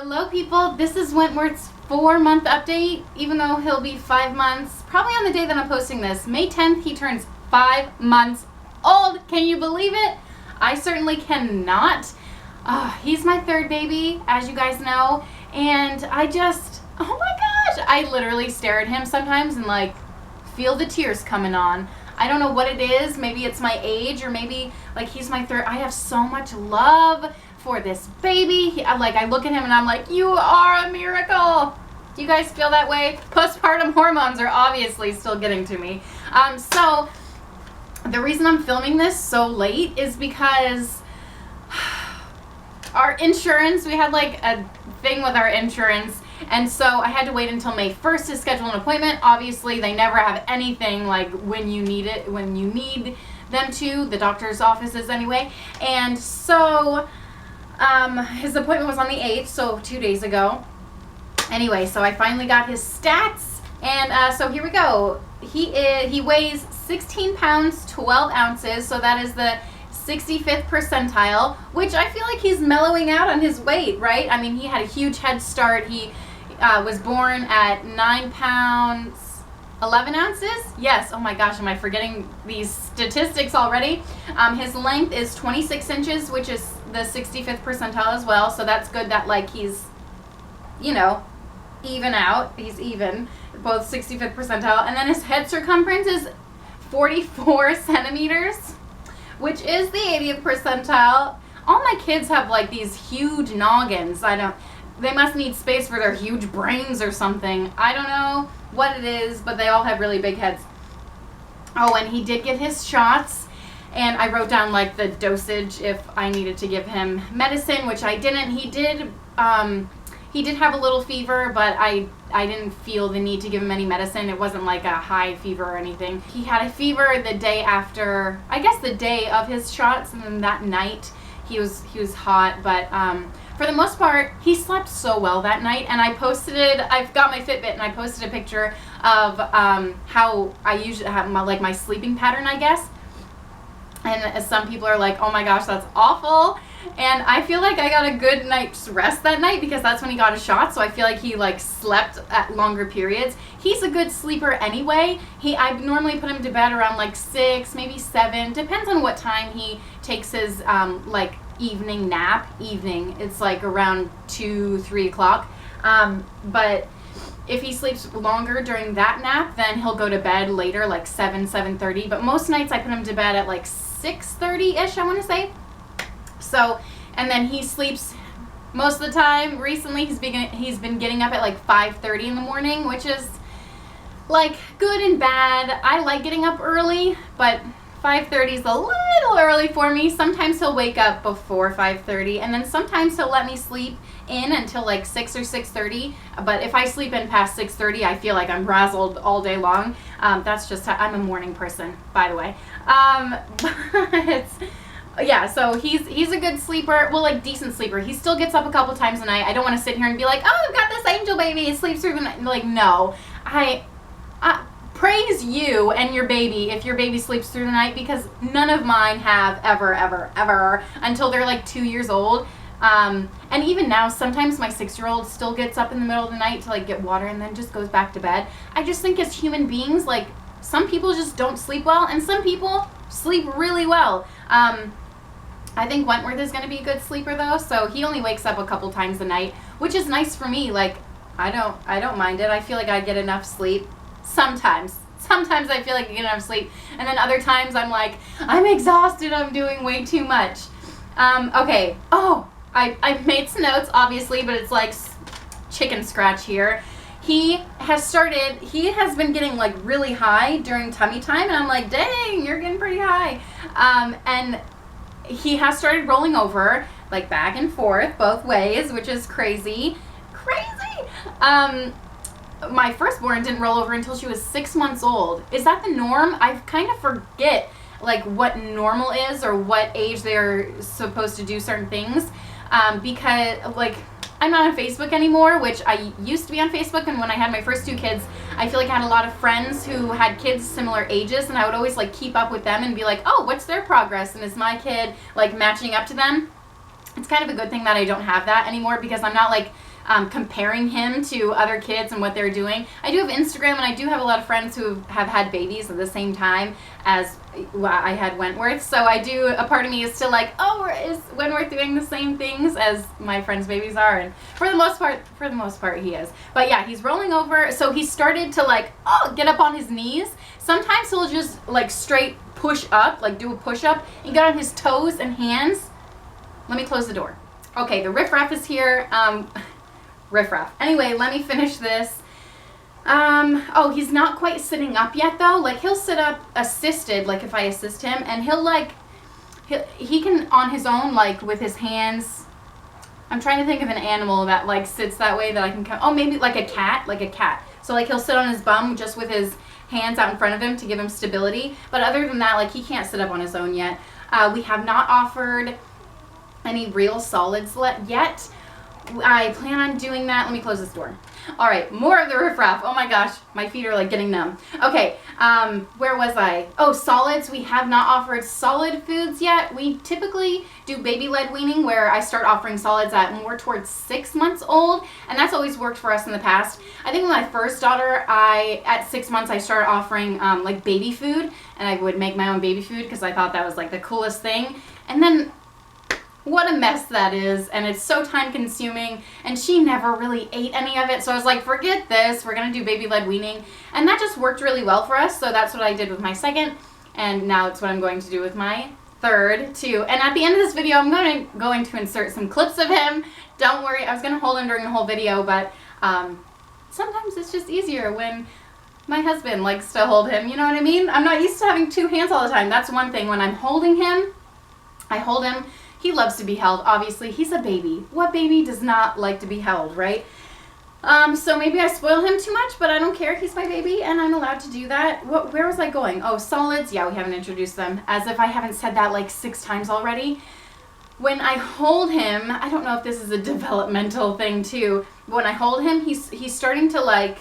Hello people, this is Wentworth's 4-month update, even though he'll be 5 months, probably on the day that I'm posting this. May 10th, he turns 5 months old. Can you believe it? I certainly cannot. He's my third baby, as you guys know, and I just, oh my gosh, I literally stare at him sometimes and like feel the tears coming on. I don't know what it is. Maybe it's my age, or maybe like he's my third. I have so much love for this baby. I look at him and I'm like, you are a miracle. Do you guys feel that way? Postpartum hormones are obviously still getting to me. So the reason I'm filming this so late is because our insurance, we had like a thing with our insurance, and so I had to wait until May 1st to schedule an appointment. Obviously, they never have anything like when you need it, when you need them to, the doctor's offices anyway. And so his appointment was on the 8th, so 2 days ago. Anyway, so I finally got his stats, and so here we go. He weighs 16 pounds, 12 ounces, so that is the 65th percentile, which I feel like he's mellowing out on his weight, right? I mean, he had a huge head start. He was born at 9 pounds, 11 ounces? Yes. Oh my gosh, am I forgetting these statistics already? His length is 26 inches, which is the 65th percentile as well, so that's good that like he's, you know, even out. He's even, both 65th percentile. And then his head circumference is 44 centimeters, which is the 80th percentile. All my kids have like these huge noggins. They must need space for their huge brains or something. I don't know what it is, but they all have really big heads. Oh, and he did get his shots, and I wrote down like the dosage if I needed to give him medicine, which I didn't. He did have a little fever, but I didn't feel the need to give him any medicine. It wasn't like a high fever or anything. He had a fever the day after, I guess the day of his shots, and then that night he was hot, but for the most part, he slept so well that night. And I posted it, I've got my Fitbit, and I posted a picture of how I usually have my sleeping pattern, I guess. And some people are like, oh my gosh, that's awful. And I feel like I got a good night's rest that night because that's when he got a shot. So I feel like he like slept at longer periods. He's a good sleeper anyway. I normally put him to bed around like 6, maybe 7. Depends on what time he takes his like evening nap. It's like around 2, 3 o'clock. But if he sleeps longer during that nap, then he'll go to bed later, like 7, 7:30. But most nights I put him to bed at like 6:30-ish, I want to say. So, and then he sleeps most of the time. Recently, he's been getting up at like 5:30 in the morning, which is like good and bad. I like getting up early, but 5:30 is a little early for me. Sometimes he'll wake up before 5:30, and then sometimes he'll let me sleep in until like 6 or 6:30. But if I sleep in past 6:30, I feel like I'm frazzled all day long. That's just how, I'm a morning person, by the way. But yeah, so he's a good sleeper. Well, like decent sleeper. He still gets up a couple times a night. I don't want to sit here and be like, oh, I've got this angel baby. He sleeps through the night. Like, no. I praise you and your baby if your baby sleeps through the night, because none of mine have ever until they're like 2 years old. And even now, sometimes my 6-year-old still gets up in the middle of the night to like get water and then just goes back to bed. I just think as human beings, like some people just don't sleep well and some people sleep really well. I think Wentworth is going to be a good sleeper though, so he only wakes up a couple times a night, which is nice for me. Like I don't mind it. I feel like I get enough sleep. Sometimes I feel like I get enough sleep, and then other times I'm like, I'm exhausted, I'm doing way too much. Okay. Oh, I made some notes, obviously, but it's like chicken scratch here. He has been getting like really high during tummy time, and I'm like, dang, you're getting pretty high. And he has started rolling over, like back and forth both ways, which is crazy. My firstborn didn't roll over until she was 6 months old. Is that the norm? I kind of forget like what normal is or what age they're supposed to do certain things, because like I'm not on Facebook anymore, which I used to be on Facebook, and when I had my first 2 kids, I feel like I had a lot of friends who had kids similar ages, and I would always like keep up with them and be like, oh, what's their progress, and is my kid like matching up to them? It's kind of a good thing that I don't have that anymore, because I'm not like comparing him to other kids and what they're doing. I do have Instagram, and I do have a lot of friends who have had babies at the same time as I had Wentworth. So a part of me is still like, oh, is Wentworth doing the same things as my friends' babies are? And for the most part, he is. But yeah, he's rolling over. So he started to like, get up on his knees. Sometimes he'll just like straight push up, like do a push up, and get on his toes and hands. Let me close the door. Okay, the riffraff is here. Riffraff. Anyway, let me finish this. He's not quite sitting up yet though. Like he'll sit up assisted, like if I assist him, and he can on his own, like with his hands. I'm trying to think of an animal that like sits that way that I can maybe like a cat. So like he'll sit on his bum just with his hands out in front of him to give him stability. But other than that, like he can't sit up on his own yet. We have not offered any real solids yet. I plan on doing that. Let me close this door. All right, more of the riffraff. Oh my gosh, my feet are like getting numb. Okay, where was I? Oh, solids. We have not offered solid foods yet. We typically do baby-led weaning where I start offering solids at more towards 6 months old, and that's always worked for us in the past. I think with my first daughter, at 6 months, I started offering like baby food, and I would make my own baby food because I thought that was like the coolest thing. And then what a mess that is, and it's so time consuming, and she never really ate any of it, so I was like, forget this, we're gonna do baby-led weaning, and that just worked really well for us. So that's what I did with my second, and now it's what I'm going to do with my third too. And at the end of this video, I'm going to insert some clips of him. Don't worry, I was gonna hold him during the whole video, but sometimes it's just easier when my husband likes to hold him, you know what I mean? I'm not used to having two hands all the time. That's one thing. When I'm holding him, I hold him. He loves to be held, obviously. He's a baby. What baby does not like to be held, right? So maybe I spoil him too much, but I don't care. He's my baby, and I'm allowed to do that. Where was I going? Oh, solids. Yeah, we haven't introduced them. As if I haven't said that like 6 times already. When I hold him, I don't know if this is a developmental thing too. When I hold him, he's starting to like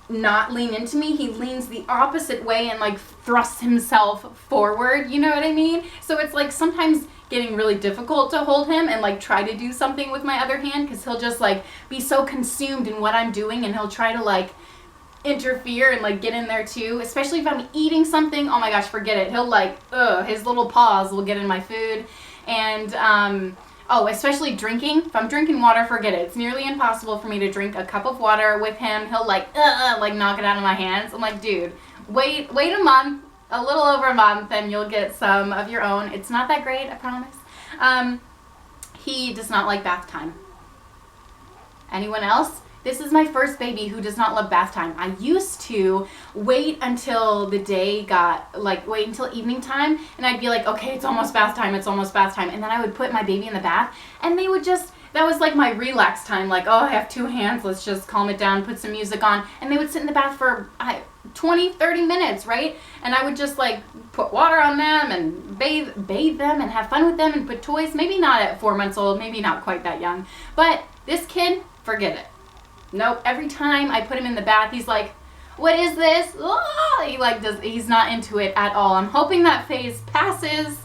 not lean into me. He leans the opposite way and like thrusts himself forward. You know what I mean? So it's like sometimes getting really difficult to hold him and like try to do something with my other hand because he'll just like be so consumed in what I'm doing, and he'll try to like interfere and like get in there too, especially if I'm eating something. Oh my gosh, forget it. He'll like his little paws will get in my food. And especially drinking. If I'm drinking water, forget it. It's nearly impossible for me to drink a cup of water with him. He'll like knock it out of my hands. I'm like, dude, wait a month. A little over a month, and you'll get some of your own. It's not that great, I promise. He does not like bath time. Anyone else? This is my first baby who does not love bath time. I used to wait until the day wait until evening time, and I'd be like, okay, it's almost bath time, and then I would put my baby in the bath, and they would just, that was like my relax time, like, oh, I have 2 hands, let's just calm it down, put some music on, and they would sit in the bath for 20, 30 minutes, right? And I would just like put water on them and bathe them and have fun with them and put toys. Maybe not at 4 months old, maybe not quite that young. But this kid, forget it. Nope, every time I put him in the bath, he's like, what is this? Oh! He's not into it at all. I'm hoping that phase passes.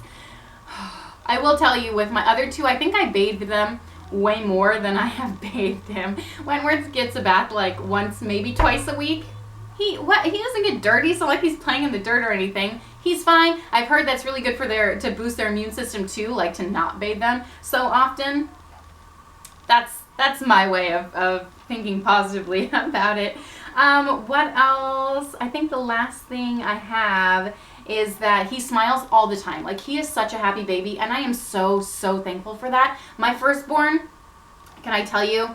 I will tell you, with my other 2, I think I bathed them way more than I have bathed him. Wentworth gets a bath like once, maybe twice a week. He doesn't get dirty, so like he's playing in the dirt or anything. He's fine. I've heard that's really good for to boost their immune system too, like to not bathe them so often. That's my way of thinking positively about it. What else? I think the last thing I have is that he smiles all the time. Like, he is such a happy baby, and I am so, so thankful for that. My firstborn, can I tell you,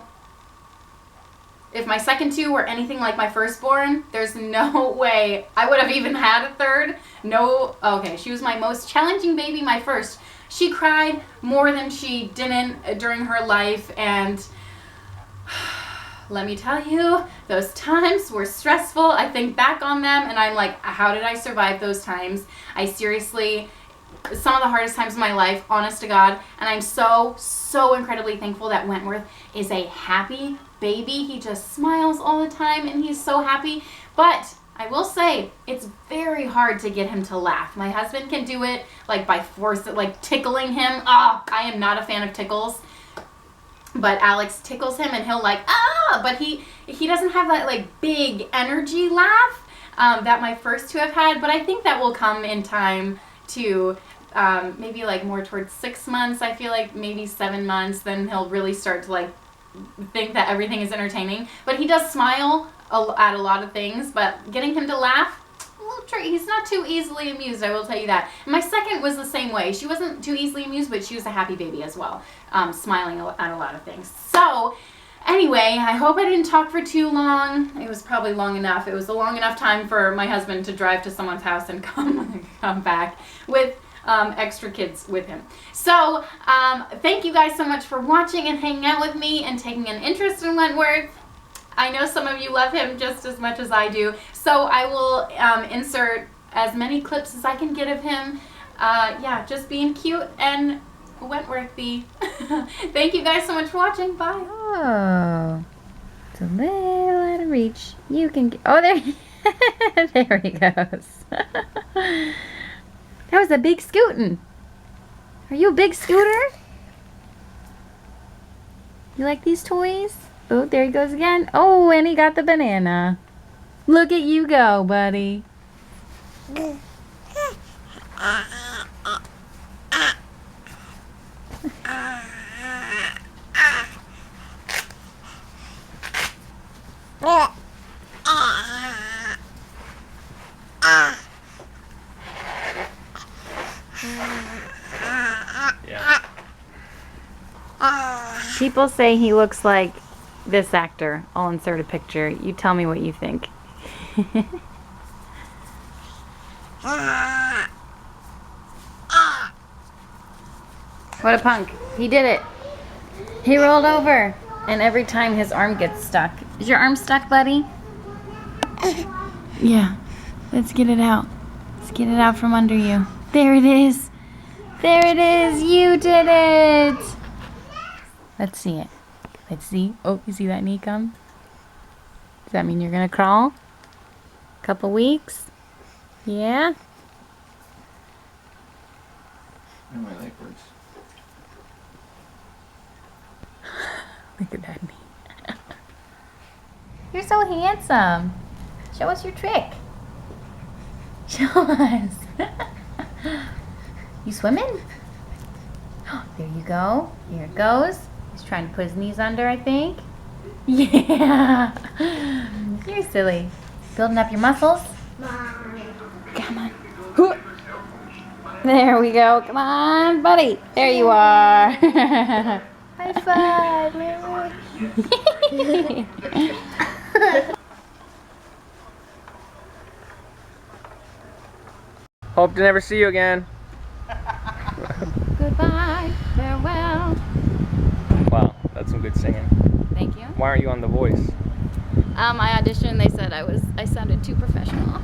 if my second 2 were anything like my firstborn, there's no way I would have even had a third. No, okay, she was my most challenging baby, my first. She cried more than she didn't during her life, and let me tell you, those times were stressful. I think back on them, and I'm like, how did I survive those times? I seriously, some of the hardest times of my life, honest to God, and I'm so, so incredibly thankful that Wentworth is a happy baby. He just smiles all the time, and he's so happy. But I will say, it's very hard to get him to laugh. My husband can do it, like by force, like tickling him. I am not a fan of tickles. But Alex tickles him and he'll like, ah, but he doesn't have that like big energy laugh that my first two have had, but I think that will come in time to maybe like more towards 6 months. I feel like maybe 7 months, then he'll really start to like think that everything is entertaining. But he does smile at a lot of things, but getting him to laugh, a little tricky. He's not too easily amused, I will tell you that. My second was the same way. She wasn't too easily amused, but she was a happy baby as well, smiling at a lot of things. So anyway, I hope I didn't talk for too long. It was probably long enough. It was a long enough time for my husband to drive to someone's house and come back with extra kids with him. So thank you guys so much for watching and hanging out with me and taking an interest in Wentworth. I know some of you love him just as much as I do, so I will insert as many clips as I can get of him. Yeah, just being cute and Wentworthy. Thank you guys so much for watching. Bye. Oh, it's a little out of reach. You can get, oh, there, there he goes. That was a big scootin'. Are you a big scooter? You like these toys? Oh, there he goes again. Oh, and he got the banana. Look at you go, buddy. Yeah. People say he looks like this actor. I'll insert a picture. You tell me what you think. What a punk. He did it. He rolled over. And every time his arm gets stuck. Is your arm stuck, buddy? Yeah. Let's get it out. Let's get it out from under you. There it is. There it is. You did it. Let's see it. Let's see. Oh, you see that knee come? Does that mean you're going to crawl? Couple weeks? Yeah? And my leg hurts. Look at that knee. You're so handsome. Show us your trick. Show us. You swimming? There you go. Here it goes. He's trying to put his knees under, I think. Yeah. You're silly. Building up your muscles. Come on. There we go. Come on, buddy. There you are. High five, Larry. Hope to never see you again. Goodbye. Farewell. Wow, that's some good singing. Thank you. Why aren't you on The Voice? I auditioned. They said I sounded too professional.